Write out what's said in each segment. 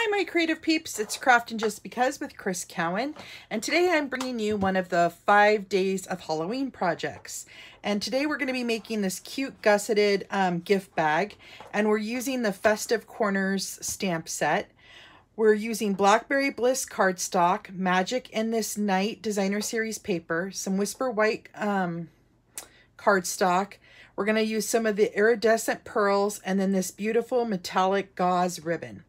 Hi, my creative peeps. It's Crafting Just Because with Chris Cowan. And today I'm bringing you one of the 5 days of Halloween projects. And today we're going to be making this cute gusseted gift bag. And we're using the Festive Corners stamp set. We're using Blackberry Bliss cardstock, Magic in This Night designer series paper, some Whisper White cardstock. We're going to use some of the iridescent pearls and then this beautiful metallic gauze ribbon.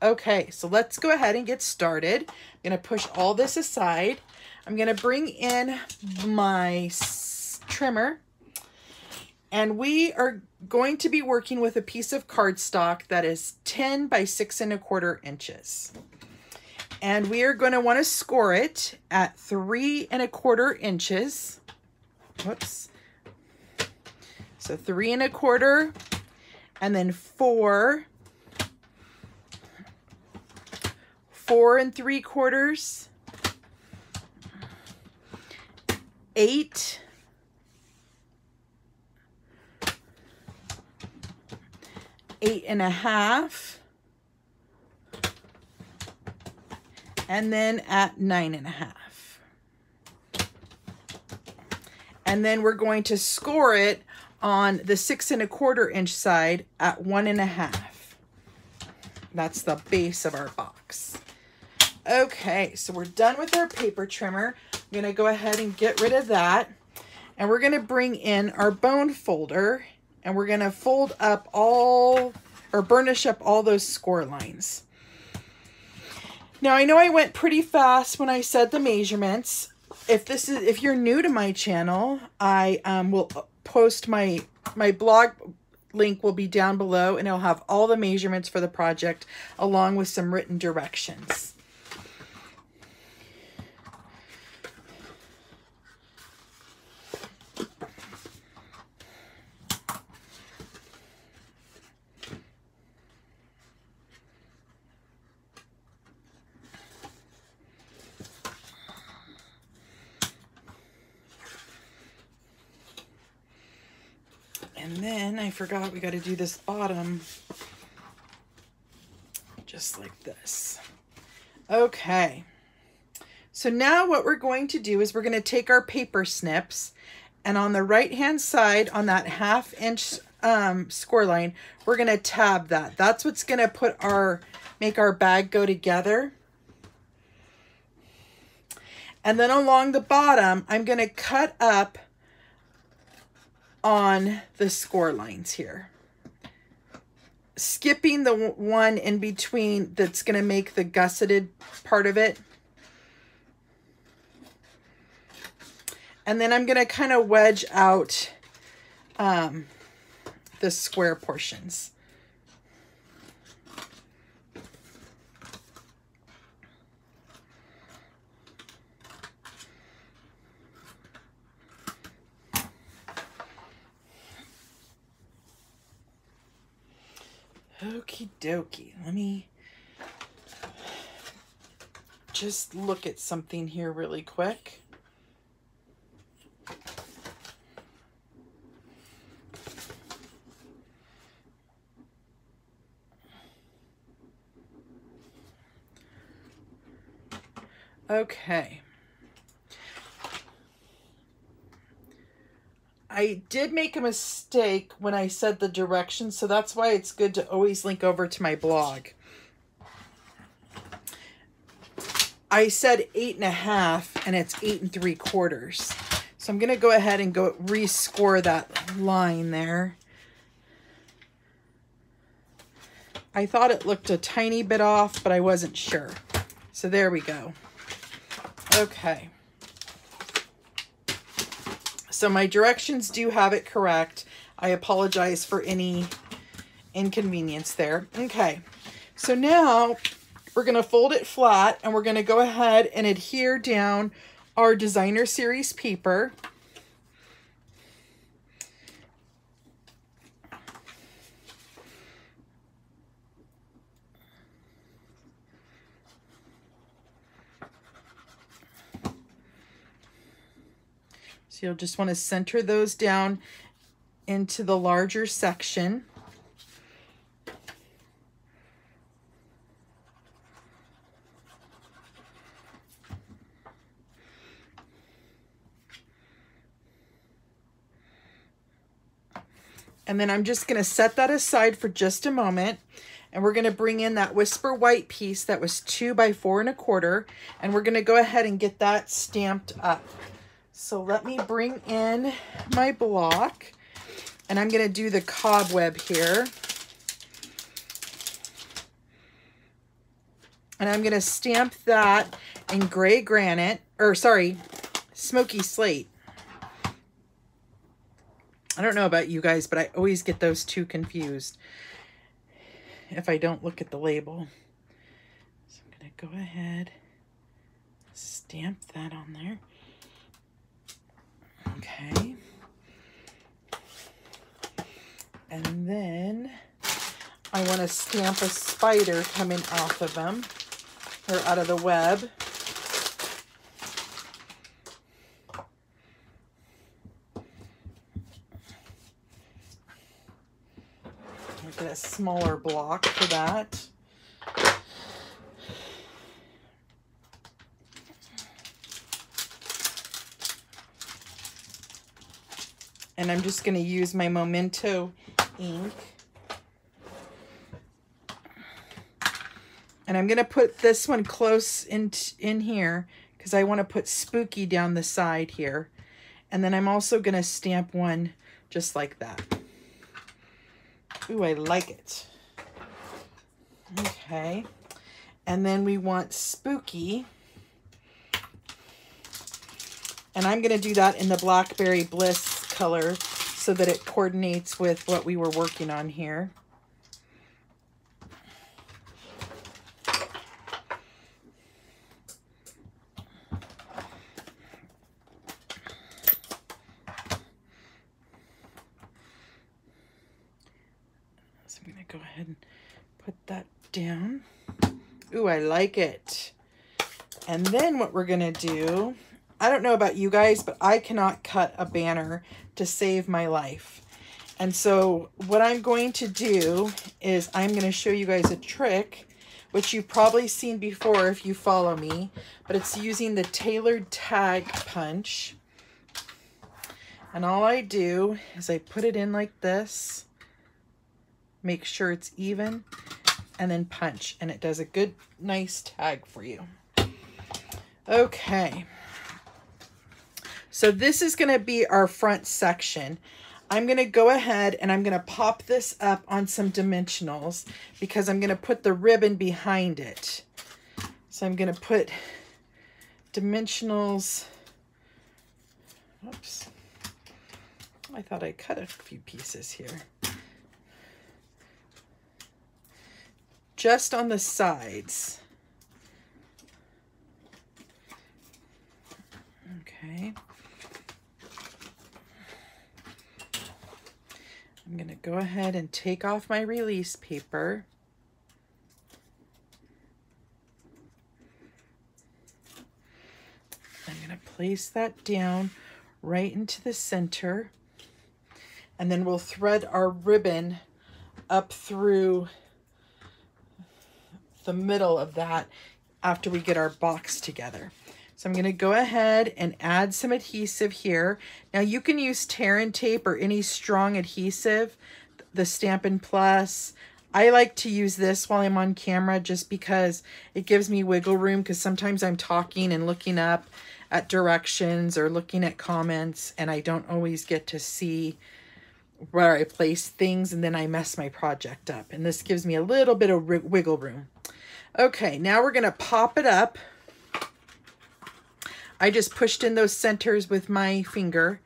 Okay, so let's go ahead and get started. I'm going to push all this aside. I'm going to bring in my trimmer, and we are going to be working with a piece of cardstock that is 10 by 6 1/4 inches. And we are going to want to score it at 3 1/4 inches. Whoops. So 3 1/4, and then 4 3/4, 8, 8 1/2, and then at 9 1/2. And then we're going to score it on the 6 1/4 inch side at 1 1/2. That's the base of our box. Okay, so we're done with our paper trimmer. I'm going to go ahead and get rid of that. And we're going to bring in our bone folder, and we're going to fold up all, or burnish up all those score lines. Now, I know I went pretty fast when I said the measurements. If you're new to my channel, I will post my blog link will be down below, and it'll have all the measurements for the project along with some written directions. And then I forgot we got to do this bottom just like this. Okay. So now what we're going to do is we're going to take our paper snips, and on the right hand side on that 1/2 inch score line, we're going to tab that. That's what's going to make our bag go together. And then along the bottom, I'm going to cut up on the score lines here, skipping the one in between that's going to make the gusseted part of it. And then I'm going to kind of wedge out the square portions. Okie dokie. Let me just look at something here really quick. Okay. I did make a mistake when I said the directions, so that's why it's good to always link over to my blog. I said 8 1/2, and it's 8 3/4. So I'm going to go ahead and rescore that line there. I thought it looked a tiny bit off, but I wasn't sure. So there we go. Okay. So my directions do have it correct. I apologize for any inconvenience there. Okay, so now we're going to fold it flat, and we're going to go ahead and adhere down our designer series paper. So you'll just want to center those down into the larger section. And then I'm just gonna set that aside for just a moment. And we're gonna bring in that Whisper White piece that was 2 by 4 1/4. And we're gonna go ahead and get that stamped up. So let me bring in my block. And I'm gonna do the cobweb here. And I'm gonna stamp that in gray granite, or sorry, smoky slate. I don't know about you guys, but I always get those two confused if I don't look at the label. So I'm gonna go ahead, stamp that on there. Okay. And then I want to stamp a spider coming off of them, or out of the web. I'll get a smaller block for that. And I'm just going to use my Memento ink. And I'm going to put this one close in here because I want to put Spooky down the side here. And then I'm also going to stamp one just like that. Ooh, I like it. Okay. And then we want Spooky. And I'm going to do that in the Blackberry Bliss color so that it coordinates with what we were working on here. So I'm going to go ahead and put that down. Ooh, I like it. And then what we're going to do, I don't know about you guys, but I cannot cut a banner to save my life. And so what I'm going to do is I'm going to show you guys a trick, which you've probably seen before if you follow me, but it's using the tailored tag punch. And all I do is I put it in like this, make sure it's even, and then punch. And it does a good, nice tag for you. Okay. So this is going to be our front section. I'm going to go ahead and I'm going to pop this up on some dimensionals because I'm going to put the ribbon behind it. So I'm going to put dimensionals. Oops. I thought I cut a few pieces here. Just on the sides. Okay. I'm going to go ahead and take off my release paper. I'm going to place that down right into the center. And then we'll thread our ribbon up through the middle of that after we get our box together. So I'm going to go ahead and add some adhesive here. Now you can use tear and tape or any strong adhesive, the Stampin' Plus. I like to use this while I'm on camera just because it gives me wiggle room, because sometimes I'm talking and looking up at directions or looking at comments and I don't always get to see where I place things, and then I mess my project up. And this gives me a little bit of wiggle room. Okay, now we're going to pop it up. I just pushed in those centers with my finger,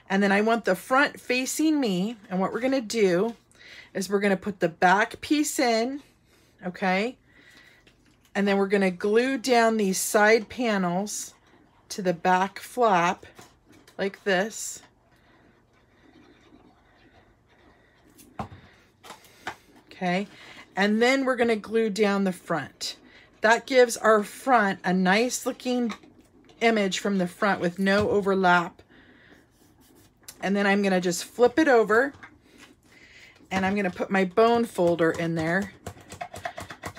and then I want the front facing me. And what we're going to do is we're going to put the back piece in, okay? And then we're going to glue down these side panels to the back flap like this. Okay, and then we're going to glue down the front. That gives our front a nice looking image from the front with no overlap. And then I'm going to just flip it over, and I'm going to put my bone folder in there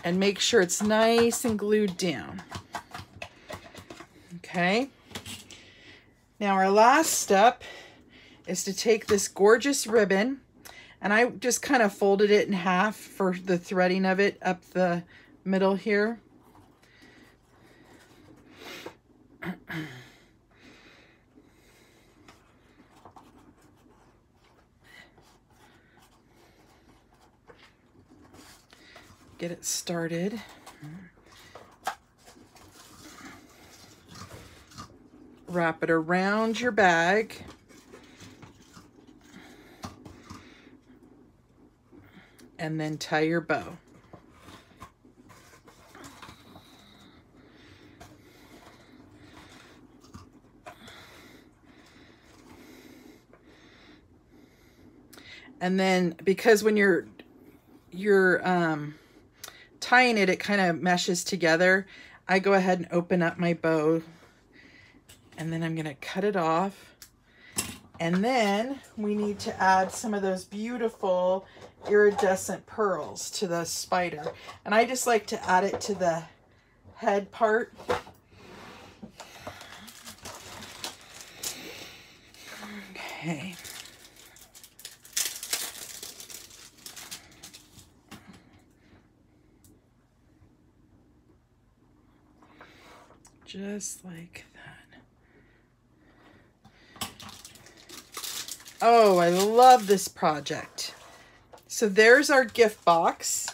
and make sure it's nice and glued down. Okay, now our last step is to take this gorgeous ribbon, And I just kind of folded it in half for the threading of it up the middle here. Get it started. Wrap it around your bag. And then tie your bow. And then because when you're tying it, it kind of meshes together. I go ahead and open up my bow, and then I'm going to cut it off. And then we need to add some of those beautiful iridescent pearls to the spider. And I just like to add it to the head part. Okay. Just like that. Oh, I love this project. So there's our gift box.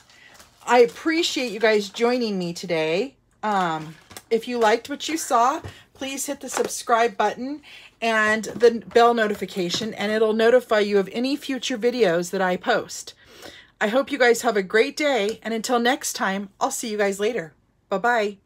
I appreciate you guys joining me today. If you liked what you saw, please hit the subscribe button and the bell notification, and it'll notify you of any future videos that I post. I hope you guys have a great day, and until next time, I'll see you guys later. Bye-bye.